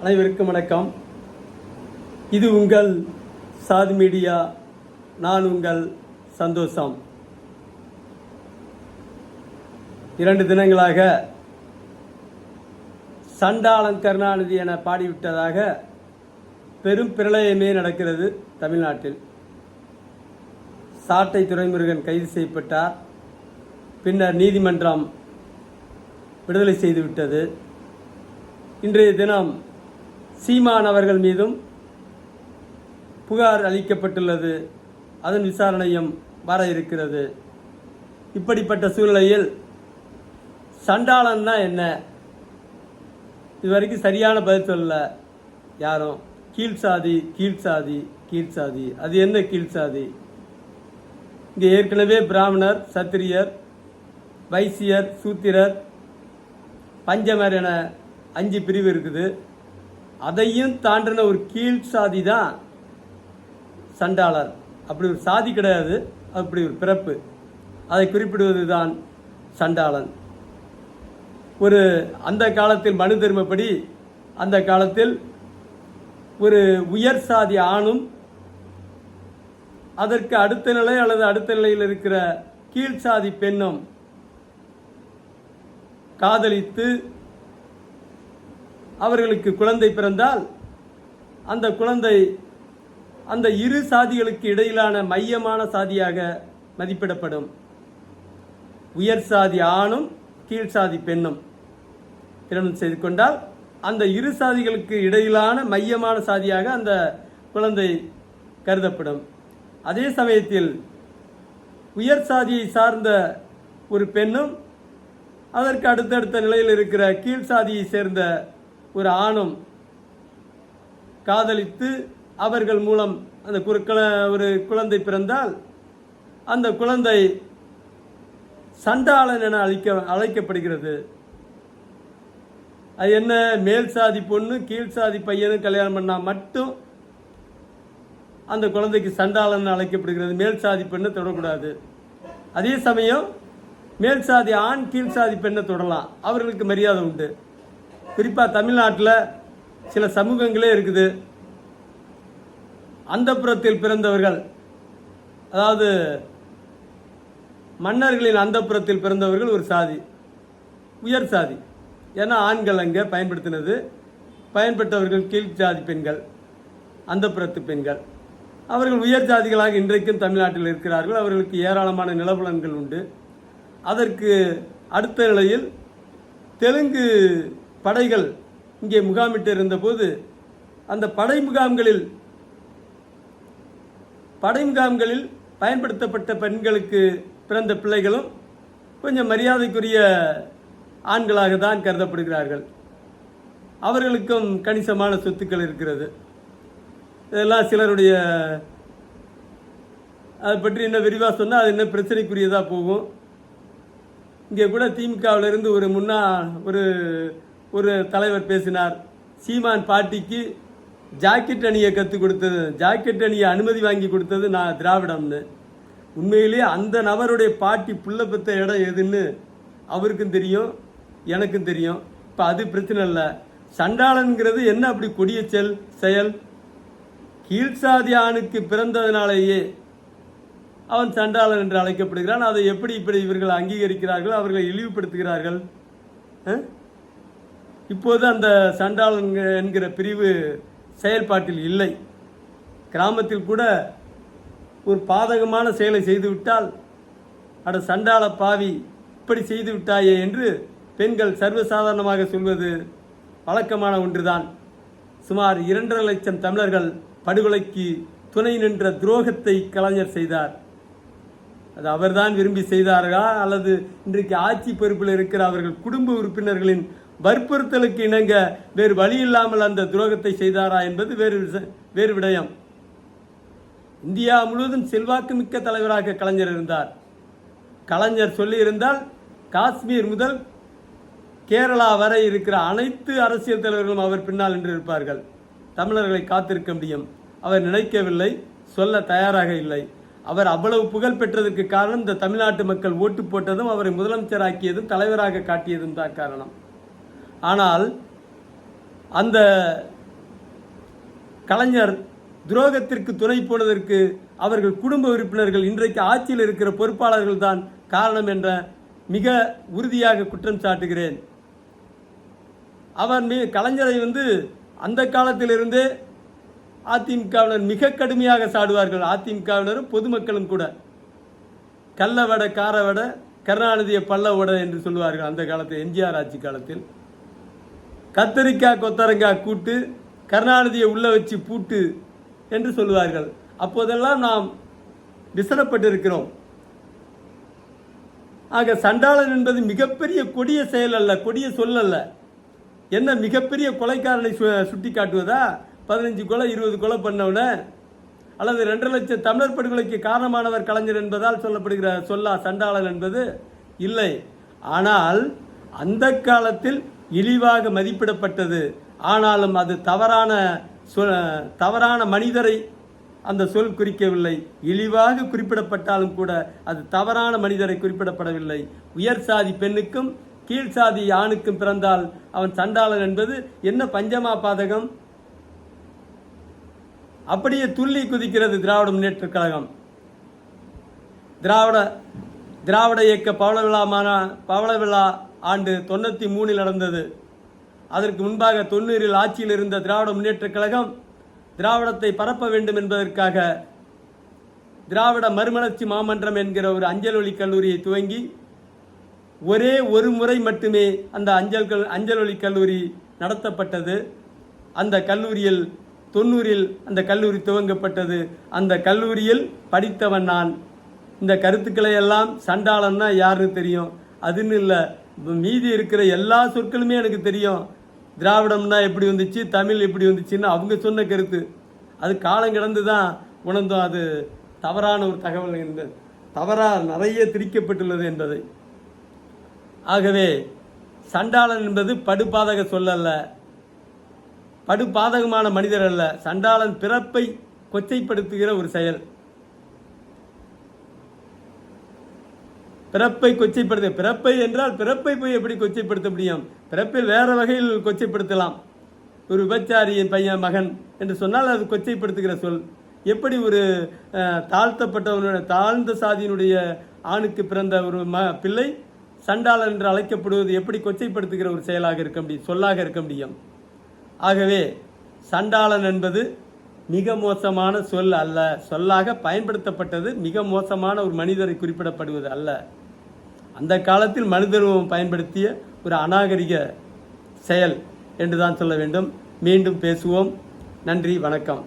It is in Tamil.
அனைவருக்கும் வணக்கம். இது உங்கள் சாதி மீடியா. நான் உங்கள் சந்தோஷம். 2 தினங்களாக சண்டாளன் கருணாநிதி என பாடிவிட்டதாக பெரும் பிரளயமே நடக்கிறது தமிழ்நாட்டில். சாட்டை துரைமுருகன் கைது செய்யப்பட்டார். பின்னர் நீதிமன்றம் விடுதலை செய்துவிட்டது. இன்றைய தினம் சீமான் அவர்கள் மீதும் புகார் அளிக்கப்பட்டுள்ளது. அதன் விசாரணையும் வர இருக்கிறது. இப்படிப்பட்ட சூழ்நிலையில் சண்டாளன்னா என்ன? இதுவரைக்கும் சரியான பதில் சொல்லல யாரும். கீழ்சாதி கீழ்சாதி கீழ்சாதி. அது என்ன கீழ்சாதி? இங்கே ஏற்கனவே பிராமணர், சத்திரியர், வைசியர், சூத்திரர், பஞ்சமர் என 5 பிரிவு இருக்குது. அதையும் தாண்டின ஒரு கீழ் சாதி தான் சண்டாளர். அப்படி ஒரு சாதி கிடையாது, அப்படி ஒரு பிறப்பு. அதை குறிப்பிடுவது தான் சண்டாளன். ஒரு அந்த காலத்தில் மனு தர்மப்படி அந்த காலத்தில் ஒரு உயர் சாதி ஆணும் அதற்கு அடுத்த நிலை அல்லது அடுத்த நிலையில் இருக்கிற கீழ் சாதி பெண்ணும் காதலித்து அவர்களுக்கு குழந்தை பிறந்தால் அந்த குழந்தை அந்த இரு சாதிகளுக்கு இடையிலான மையமான சாதியாக மதிப்பிடப்படும். உயர் சாதி ஆணும் கீழ் சாதி பெண்ணும் திருமணம் செய்து கொண்டால் அந்த இரு சாதிகளுக்கு இடையிலான மையமான சாதியாக அந்த குழந்தை கருதப்படும். அதே சமயத்தில் உயர் சாதியை சார்ந்த ஒரு பெண்ணும் அதற்கு அடுத்தடுத்த நிலையில் இருக்கிற கீழ் சாதியை சேர்ந்த ஒரு ஆணும் காதலித்து அவர்கள் மூலம் அந்த ஒரு குழந்தை பிறந்தால் அந்த குழந்தை சண்டாளன் என அழைக்கப்படுகிறது. அது என்ன? மேல் சாதி பொண்ணு கீழ் சாதி பையனும் கல்யாணம் பண்ணால் மட்டும் அந்த குழந்தைக்கு சண்டாளன் அழைக்கப்படுகிறது. மேல் சாதி பெண்ணை தொடக்கூடாது. அதே சமயம் மேல் சாதி ஆண் கீழ் சாதி பெண்ணை தொடலாம். அவர்களுக்கு மரியாதை உண்டு. குறிப்பாக தமிழ்நாட்டில் சில சமூகங்களே இருக்குது. அந்தப்புறத்தில் பிறந்தவர்கள், அதாவது மன்னர்களின் அந்தப்புறத்தில் பிறந்தவர்கள் ஒரு சாதி, உயர் சாதி. ஏன்னா ஆண்கள் அங்கே பயன்பட்டவர்கள் கீழ் சாதி பெண்கள், அந்தப்புறத்து பெண்கள். அவர்கள் உயர் ஜாதிகளாக இன்றைக்கும் தமிழ்நாட்டில் இருக்கிறார்கள். அவர்களுக்கு ஏராளமான நிலபுலன்கள் உண்டு. அதற்கு அடுத்த நிலையில் தெலுங்கு படைகள் இங்கே முகாமிட்டு இருந்தபோது அந்த படை முகாம்களில் பயன்படுத்தப்பட்ட பெண்களுக்கு பிறந்த பிள்ளைகளும் கொஞ்சம் மரியாதைக்குரிய ஆண்களாக தான் கருதப்படுகிறார்கள். அவர்களுக்கும் கணிசமான சொத்துக்கள் இருக்கிறது. இதெல்லாம் சிலருடைய, அதை பற்றி என்ன விரிவாக சொன்னால் அது என்ன பிரச்சனைக்குரியதாக போகும். இங்கே கூட திமுகவிலிருந்து ஒரு தலைவர் பேசினார். சீமான் பாட்டிக்கு ஜாக்கெட் அணியை கற்றுக் கொடுத்தது, ஜாக்கெட் அணியை அனுமதி வாங்கி கொடுத்தது நான் திராவிடம்னு. உண்மையிலேயே அந்த நபருடைய பாட்டி புள்ள பெற்ற இடம் எதுன்னு அவருக்கும் தெரியும், எனக்கும் தெரியும். இப்போ அது பிரச்சனை இல்லை. சண்டாளன்கிறது என்ன அப்படி கொடிய செயல்? கீழ்சாதி ஆணுக்கு பிறந்ததினாலேயே அவன் சண்டாளன் என்று அழைக்கப்படுகிறான். அதை எப்படி இப்படி இவர்கள் அங்கீகரிக்கிறார்கள், அவர்களை இழிவுபடுத்துகிறார்கள். இப்போது அந்த சண்டாளன் என்கிற பிரிவு செயல்பாட்டில் இல்லை. கிராமத்தில் கூட ஒரு பாதகமான செயலை செய்துவிட்டால், அட சண்டாள பாவி இப்படி செய்து விட்டாயே என்று பெண்கள் சர்வசாதாரணமாக சொல்வது வழக்கமான ஒன்றுதான். சுமார் 2.5 லட்சம் தமிழர்கள் படுகொலைக்கு துணை நின்ற துரோகத்தை கலைஞர் செய்தார். அது அவர்தான் விரும்பி செய்தார்களா அல்லது இன்றைக்கு ஆட்சி பொறுப்பில் இருக்கிற அவர்கள் குடும்ப உறுப்பினர்களின் வற்புறுத்தலுக்கு இணங்க வேறு வழி இல்லாமல் அந்த துரோகத்தை செய்தாரா என்பது வேறு விடயம். இந்தியா முழுவதும் செல்வாக்கு மிக்க தலைவராக கலைஞர் இருந்தார். கலைஞர் சொல்லியிருந்தால் காஷ்மீர் முதல் கேரளா வரை இருக்கிற அனைத்து அரசியல் தலைவர்களும் அவர் பின்னால் நின்று இருப்பார்கள். தமிழர்களை காத்திருக்க முடியும். அவர் நினைக்கவில்லை, சொல்ல தயாராக இல்லை. அவர் அவ்வளவு புகழ் பெற்றதற்கு காரணம் இந்த தமிழ்நாட்டு மக்கள் ஓட்டு போட்டதும் அவரை முதலமைச்சராக்கியதும் தலைவராக காட்டியதும் தான் காரணம். ஆனால் அந்த கலைஞர் துரோகத்திற்கு துணை போனதற்கு அவர்கள் குடும்ப உறுப்பினர்கள், இன்றைக்கு ஆட்சியில் இருக்கிற பொறுப்பாளர்கள் தான் காரணம் என்ற மிக உறுதியாக குற்றம் சாட்டுகிறேன். அவர் கலைஞரை அந்த காலத்திலிருந்தே அதிமுகவினர் மிக கடுமையாக சாடுவார்கள். அதிமுகவினரும் பொதுமக்களும் கூட. கள்ள வடை, கார வடை, கருணாநிதியை பல்ல வடை என்று சொல்லுவார்கள். அந்த காலத்தில் எம்ஜிஆர் ஆட்சி காலத்தில் கத்தரிக்காய் கொத்தரங்காய் கூட்டு, கருணாநிதியை உள்ள வச்சு பூட்டு என்று சொல்லுவார்கள். அப்போதெல்லாம் நாம் விசனப்பட்டிருக்கிறோம். ஆக சண்டாளன் என்பது மிகப்பெரிய கொடிய செயல் அல்ல, கொடிய சொல் அல்ல. என்ன மிகப்பெரிய கொலைக்காரனை சுட்டி காட்டுவதா? 15 கொலை 20 கொலை பண்ணவன, அல்லது 2 லட்சம் தமிழர் படுகொலைக்கு காரணமானவர் கலைஞர் என்பதால் சொல்லப்படுகிற சொல்லா சண்டாளன் என்பது? இல்லை. ஆனால் அந்த காலத்தில் இழிவாக மதிப்பிடப்பட்டது. ஆனாலும் அது தவறான மனிதரை அந்த சொல் குறிக்கவில்லை. இழிவாக குறிப்பிடப்பட்டாலும் கூட அது தவறான மனிதரை குறிப்பிடப்படவில்லை. உயர் சாதி பெண்ணுக்கும் கீழ் சாதி ஆணுக்கும் பிறந்தால் அவன் சண்டாளன் என்பது என்ன பஞ்சமா பாதகம்? அப்படியே துள்ளி குதிக்கிறது திராவிட முன்னேற்ற கழகம். திராவிட இயக்க பவள விழா ஆண்டு 93 நடந்தது. அதற்கு முன்பாக 90 ஆட்சியில் இருந்த திராவிட முன்னேற்ற கழகம் திராவிடத்தை பரப்ப வேண்டும் என்பதற்காக திராவிட மறுமலர்ச்சி மாமன்றம் என்கிற ஒரு அஞ்சல் ஒலி கல்லூரியை துவங்கி ஒரே ஒரு முறை மட்டுமே அந்த அஞ்சல் ஒலி கல்லூரி நடத்தப்பட்டது. அந்த கல்லூரியில் 90 அந்த கல்லூரி துவங்கப்பட்டது. அந்த கல்லூரியில் படித்தவன் நான். இந்த கருத்துக்களை எல்லாம் சண்டாளன்னா யாருன்னு தெரியும். அதுன்னு இல்லை, மீதி இருக்கிற எல்லா சொற்களுமே எனக்கு தெரியும். திராவிடம்னா எப்படி வந்துச்சு, தமிழ் எப்படி வந்துச்சுன்னு அவங்க சொன்ன கருத்து. அது காலம் கடந்து தான் உணர்ந்தோம் அது தவறான ஒரு தகவல் என்பது, தவறாக நிறைய திரிக்கப்பட்டுள்ளது என்பதை. ஆகவே சண்டாளன் என்பது படுபாதக சொல்லல்ல, படுபாதகமான மனிதர் அல்ல. சண்டாளன் பிறப்பை கொச்சைப்படுத்துகிற ஒரு செயல். பிறப்பை கொச்சைப்படுத்த, பிறப்பை என்றால் பிறப்பை போய் எப்படி கொச்சைப்படுத்த முடியும்? பிறப்பில் வேற வகையில் கொச்சைப்படுத்தலாம். ஒரு விபச்சாரியின் பையன் மகன் என்று சொன்னால் அது கொச்சைப்படுத்துகிற சொல். எப்படி ஒரு தாழ்ந்த சாதியினுடைய ஆணுக்கு பிறந்த ஒரு பிள்ளை சண்டாளன் என்று அழைக்கப்படுவது எப்படி கொச்சைப்படுத்துகிற ஒரு செயலாக இருக்க முடியும், சொல்லாக இருக்க முடியும்? ஆகவே சண்டாளன் என்பது மிக மோசமான சொல் அல்ல. சொல்லாக பயன்படுத்தப்பட்டது, மிக மோசமான ஒரு மனிதரை குறிப்பிடப்படுவது அல்ல. அந்த காலத்தில் மனிதர்வம் பயன்படுத்திய ஒரு அநாகரிக செயல் என்று தான் சொல்ல வேண்டும். மீண்டும் பேசுவோம். நன்றி, வணக்கம்.